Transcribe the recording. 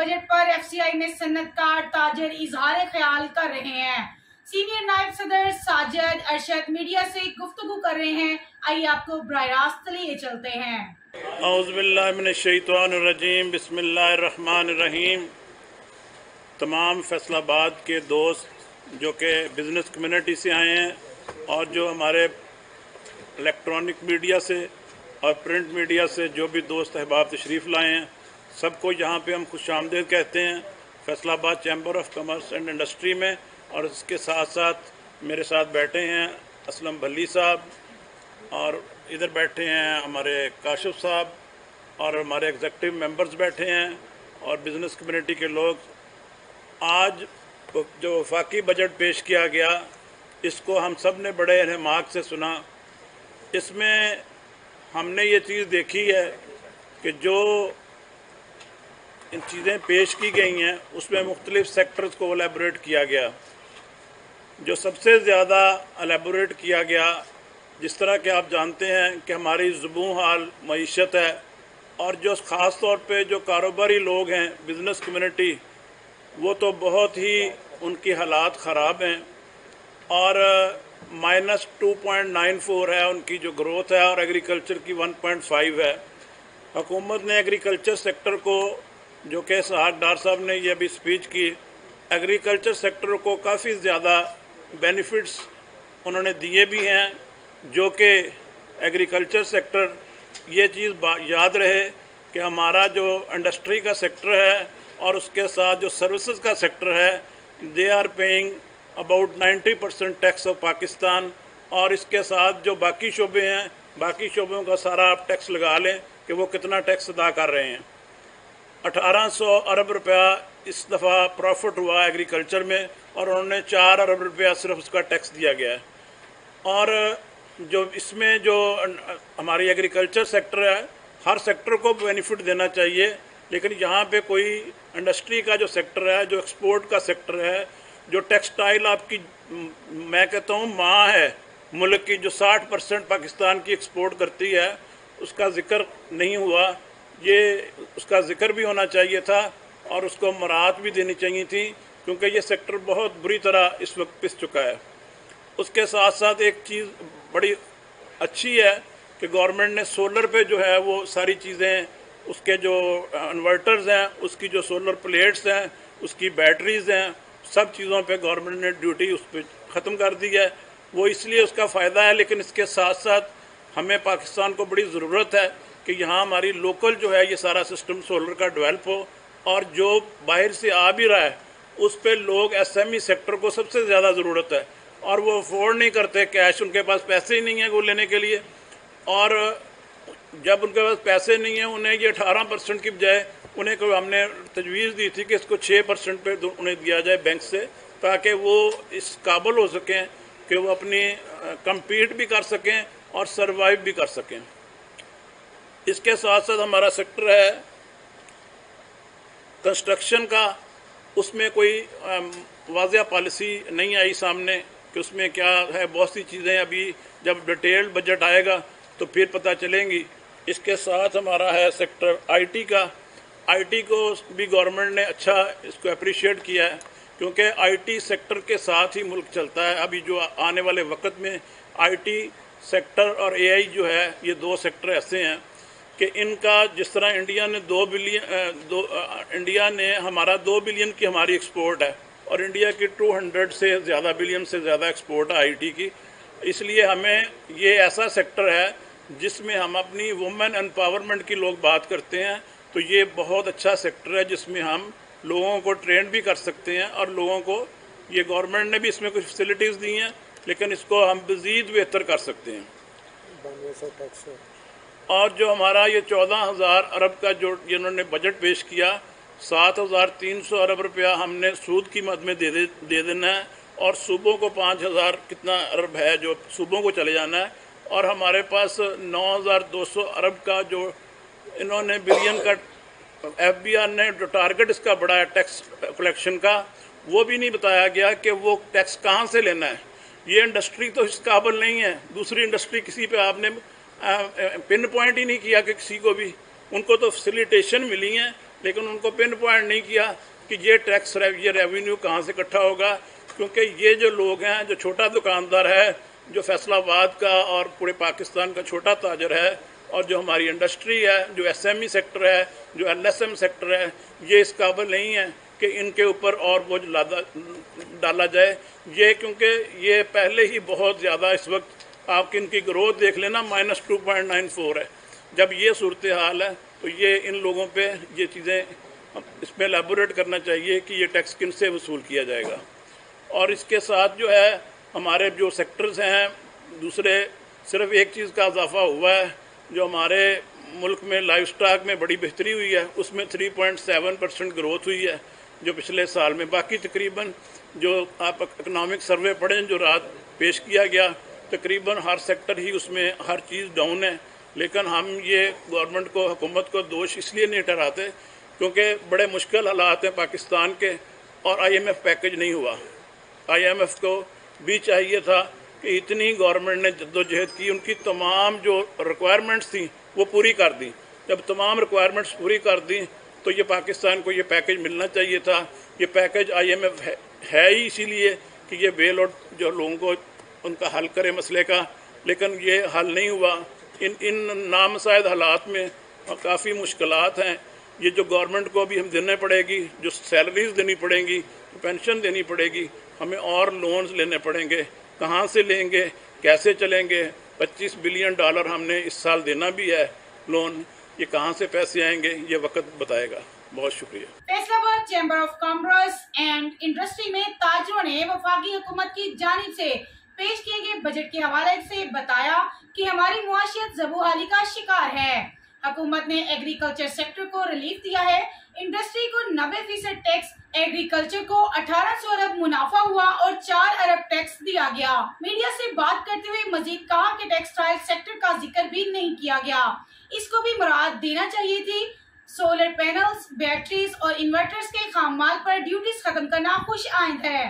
Budget पर FCI में सन्नतकार ताजर इजहार ख्याल कर रहे हैं। सीनियर नायब सदर साजिद अरशद मीडिया से गुफ्तगू कर रहे हैं। आइए आपको बराह रास्त लिए चलते हैं। औज़ुबिल्लाहिमिनश्शैतानिर्रजीम बिस्मिल्लाहिर्रहमानिर्रहीम। तमाम फैसलाबाद के दोस्त जो कि बिज़नेस कम्युनिटी से आए हैं और जो हमारे इलेक्ट्रॉनिक मीडिया से और प्रिंट मीडिया से जो भी दोस्त अहबाब तशरीफ़ लाए हैं, सबको यहाँ पे हम खुशामदीद कहते हैं Faisalabad chamber of commerce and industry में। और इसके साथ साथ मेरे साथ बैठे हैं असलम भल्ली साहब, और इधर बैठे हैं हमारे काशिफ साहब, और हमारे एग्जेक्टिव मेंबर्स बैठे हैं और बिज़नेस कम्युनिटी के लोग। आज जो वफाकी बजट पेश किया गया, इसको हम सब ने बड़े रहमाक से सुना। इसमें हमने ये चीज़ देखी है कि जो इन चीज़ें पेश की गई हैं उसमें मुख्तलिफ सेक्टर्स को एलेबोरेट किया गया। जो सबसे ज़्यादा एलेबोरेट किया गया, जिस तरह के आप जानते हैं कि हमारी ज़ुबूं हाल मईशत है, और जो ख़ास तौर पे जो कारोबारी लोग हैं, बिज़नेस कम्युनिटी, वो तो बहुत ही उनकी हालात ख़राब हैं और -2.94 है उनकी जो ग्रोथ है, और एग्रीकल्चर की 1.5 है। हुकूमत ने एग्रीकल्चर सेक्टर को, जो कि डार साहब ने ये अभी स्पीच की, एग्रीकल्चर सेक्टर को काफ़ी ज़्यादा बेनिफिट्स उन्होंने दिए भी हैं, जो कि एग्रीकल्चर सेक्टर, ये चीज़ याद रहे कि हमारा जो इंडस्ट्री का सेक्टर है और उसके साथ जो सर्विसेज का सेक्टर है, they are paying about 90% tax of Pakistan. और इसके साथ जो बाकी शोबे हैं, बाकी शोबों का सारा आप टैक्स लगा लें कि वो कितना टैक्स अदा कर रहे हैं। 1800 अरब रुपया इस दफ़ा प्रॉफिट हुआ एग्रीकल्चर में, और उन्होंने 4 अरब रुपया सिर्फ उसका टैक्स दिया गया है। और जो इसमें जो हमारी एग्रीकल्चर सेक्टर है, हर सेक्टर को बेनिफिट देना चाहिए, लेकिन यहाँ पे कोई इंडस्ट्री का जो सेक्टर है, जो एक्सपोर्ट का सेक्टर है, जो टेक्सटाइल आपकी, मैं कहता हूँ माँ है मुल्क की, जो 60% पाकिस्तान की एक्सपोर्ट करती है, उसका ज़िक्र नहीं हुआ। ये उसका ज़िक्र भी होना चाहिए था और उसको मराहत भी देनी चाहिए थी, क्योंकि ये सेक्टर बहुत बुरी तरह इस वक्त पिस चुका है। उसके साथ साथ एक चीज़ बड़ी अच्छी है कि गवर्नमेंट ने सोलर पे जो है वो सारी चीज़ें, उसके जो इन्वर्टर्स हैं, उसकी जो सोलर प्लेट्स हैं, उसकी बैटरीज़ हैं, सब चीज़ों पे गवर्नमेंट ने ड्यूटी उस पर ख़त्म कर दी है। वो इसलिए उसका फ़ायदा है, लेकिन इसके साथ साथ हमें पाकिस्तान को बड़ी ज़रूरत है कि यहाँ हमारी लोकल जो है ये सारा सिस्टम सोलर का डेवलप हो, और जो बाहर से आ भी रहा है उस पर लोग एसएमई सेक्टर को सबसे ज़्यादा ज़रूरत है, और वो अफोर्ड नहीं करते, कैश उनके पास पैसे ही नहीं है वो लेने के लिए। और जब उनके पास पैसे नहीं हैं, उन्हें ये 18% की बजाय उन्हें को हमने तजवीज़ दी थी कि इसको 6% पे उन्हें दिया जाए बैंक से, ताकि वो इस काबिल हो सकें कि वो अपनी कम्पीट भी कर सकें और सर्वाइव भी कर सकें। इसके साथ साथ हमारा सेक्टर है कंस्ट्रक्शन का, उसमें कोई वाज़िया पॉलिसी नहीं आई सामने कि उसमें क्या है। बहुत सी चीज़ें अभी जब डिटेल्ड बजट आएगा तो फिर पता चलेंगी। इसके साथ हमारा है सेक्टर आईटी का। आईटी को भी गवर्नमेंट ने अच्छा इसको अप्रिशिएट किया है, क्योंकि आईटी सेक्टर के साथ ही मुल्क चलता है। अभी जो आने वाले वक्त में आईटी सेक्टर और एआई जो है, ये 2 सेक्टर ऐसे हैं कि इनका, जिस तरह इंडिया ने हमारा 2 बिलियन की हमारी एक्सपोर्ट है, और इंडिया की 200 से ज़्यादा बिलियन से ज़्यादा एक्सपोर्ट है आईटी की। इसलिए हमें ये ऐसा सेक्टर है जिसमें हम अपनी वुमेन एम्पावरमेंट की लोग बात करते हैं, तो ये बहुत अच्छा सेक्टर है जिसमें हम लोगों को ट्रेन भी कर सकते हैं, और लोगों को ये गवर्नमेंट ने भी इसमें कुछ फैसिलिटीज़ दी हैं, लेकिन इसको हम मज़ीद बेहतर कर सकते हैं। और जो हमारा ये 14,000 अरब का जो इन्होंने बजट पेश किया, 7,300 अरब रुपया हमने सूद की मद में दे देना है, और सूबों को 5,000 कितना अरब है जो सूबों को चले जाना है, और हमारे पास 9,200 अरब का जो इन्होंने बिलियन का एफबीआर ने जो टारगेट इसका बड़ा है टैक्स कलेक्शन का, वो भी नहीं बताया गया कि वो टैक्स कहाँ से लेना है। ये इंडस्ट्री तो इस काबिल नहीं है, दूसरी इंडस्ट्री किसी पे आपने पिन पॉइंट ही नहीं किया कि किसी को भी, उनको तो फैसिलिटेशन मिली हैं, لیکن ان کو پن پوائنٹ نہیں کیا کہ یہ ٹیکس یہ ریونیو کہاں سے اکٹھا ہوگا، کیونکہ یہ جو لوگ ہیں، جو چھوٹا دکاندار ہے، جو فیصل آباد کا اور پورے پاکستان کا چھوٹا تاجر ہے، اور جو ہماری انڈسٹری ہے، جو ایس ایم ای سیکٹر ہے، جو ایل ایس ایم سیکٹر ہے، یہ اس قابل نہیں ہے کہ ان کے اوپر اور بوجھ ڈالا جائے۔ یہ کیونکہ یہ پہلے ہی بہت زیادہ اس وقت آپ ان کی گروتھ دیکھ لینا -2.94 ہے۔ جب یہ صورتحال ہے تو یہ ان لوگوں پہ یہ چیزیں اس میں لیبوریٹ کرنا چاہیے کہ یہ ٹیکس کن سے وصول کیا جائے گا۔ اور اس کے ساتھ جو ہے ہمارے جو سیکٹرز ہیں دوسرے، صرف ایک چیز کا اضافہ ہوا ہے، جو ہمارے ملک میں لائف سٹاک میں بڑی بہتری ہوئی ہے، اس میں 3.7% گروتھ ہوئی ہے جو پچھلے سال میں۔ باقی تقریباً جو آپ اکنامک سروے پڑھیں جو رات پیش کیا گیا، تقریباً ہر سیکٹر ہی اس میں ہر چیز ڈاؤن ہے۔ لیکن ہم یہ گورنمنٹ کو، حکومت کو دوش اس لیے نہیں ٹھہراتے کیونکہ بڑے مشکل حالات ہیں پاکستان کے، اور آئی ایم ایف پیکج نہیں ہوا۔ آئی ایم ایف کو بھی چاہیے تھا کہ اتنی گورنمنٹ نے جدوجہد کی، ان کی تمام جو ریکوائرمنٹس تھیں وہ پوری کر دیں۔ جب تمام ریکوائرمنٹس پوری کر دیں تو یہ پاکستان کو یہ پیکج ملنا چاہیے تھا۔ یہ پیکج آئی ایم ایف ہے ہی اسی لیے کہ یہ بیل آؤٹ جو لوگوں کو ان کا حل کرے مسئلے کا، لیکن یہ حل نہیں ہوا۔ ان نامساعد حالات میں کافی مشکلات ہیں۔ یہ جو گورنمنٹ کو بھی ہم دینے پڑے گی، جو سیلریز دینی پڑیں گی، پینشن دینی پڑے گی، ہمیں اور لونز لینے پڑیں گے۔ کہاں سے لیں گے، کیسے چلیں گے؟ $25 بلین ہم نے اس سال دینا بھی ہے لون، یہ کہاں سے پیسے آئیں گے یہ وقت بتائے گا۔ بہت شکریہ۔ فیصل آباد chamber of commerce and industry میں تاجروں نے وفاقی حکومت کی جانب سے پیش کیے گئے بجٹ کے حوالے سے بتایا کہ ہماری معاشیت زبوحالی کا شکار ہے۔ حکومت نے ایگریکلچر سیکٹر کو ریلیف دیا ہے، انڈسٹری کو 90% ٹیکس، ایگریکلچر کو 1800 ارب منافع ہوا اور 4 ارب ٹیکس دیا گیا۔ میڈیا سے بات کرتے ہوئے مزید کہا کہ ٹیکسٹائل سیکٹر کا ذکر بھی نہیں کیا گیا، اس کو بھی مراعات دینا چاہیے تھی۔ سولر پینلز، بیٹریز اور انورٹرز کے خام مال پر ڈیوٹیز ختم کرنا خوش آئند ہے۔